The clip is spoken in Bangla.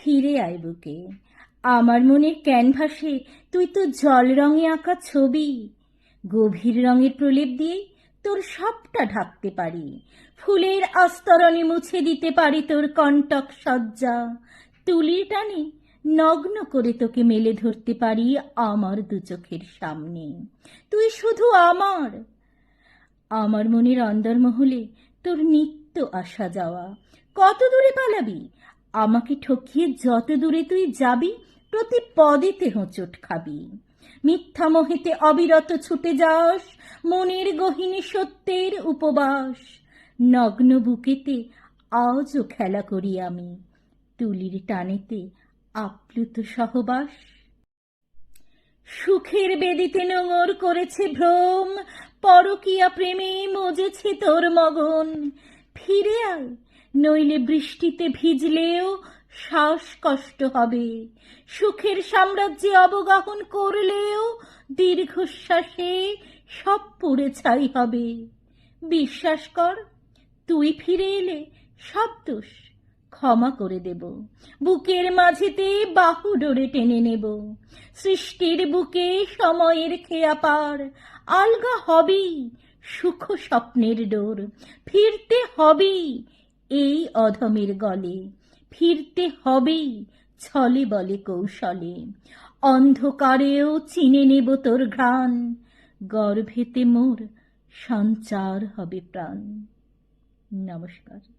ফিরে আয় বুকে। আমার মনের ক্যানভাসে তুই তো জল রঙে আঁকা ছবি। গভীর রঙের প্রলেপ দিয়ে তোর সবটা ঢাকতে পারি। ফুলের আস্তরণে মুছে দিতে পারি তোর কণ্টক সজ্জা। তুলির টানে নগ্ন করে তোকে মেলে ধরতে পারি আমার দু চোখের সামনে। তুই শুধু আমার। আমার মনের অন্দরমহলে তোর নিত্য আসা যাওয়া। কত দূরে পালাবি? আমাকে ঠকিয়ে যত দূরে তুই যাবি, প্রতি পদেতে হোঁচট খাবি। মিথ্যা মোহেতে অবিরত ছুটে যাস, মনের গহীনে সত্যের উপবাস। নগ্ন বুকেতে আজও খেলা করি আমি, তুলির টানেতে আপ্লুত সহবাস। সুখের বেদিতে নোঙর করেছে ভ্রম, পরকীয়া প্রেমে মজেছে তোর মগন। ফিরে আয়, নইলে বৃষ্টিতে ভিজলেও শ্বাসকষ্ট হবে। সুখের সাম্রাজ্যে অবগাহন করলেও দীর্ঘশ্বাসে সব পুড়ে ছাই হবে। বিশ্বাস কর, তুই ফিরে এলে সব দোষ ক্ষমা করে দেব। বুকের মাঝেতে বাহু ডোরে টেনে নেব। সৃষ্টির বুকে সময়ের খেয়া পার, আলগা হবেই সুখ স্বপ্নের ডোর। ফিরতে হবেই এই অধমের গলে, ফিরতে হবেই ছলে বলে কৌশলে। অন্ধকারেও চিনে নেব তোর ঘ্রাণ, গর্ভেতে মোর সঞ্চার হবে প্রাণ। নমস্কার।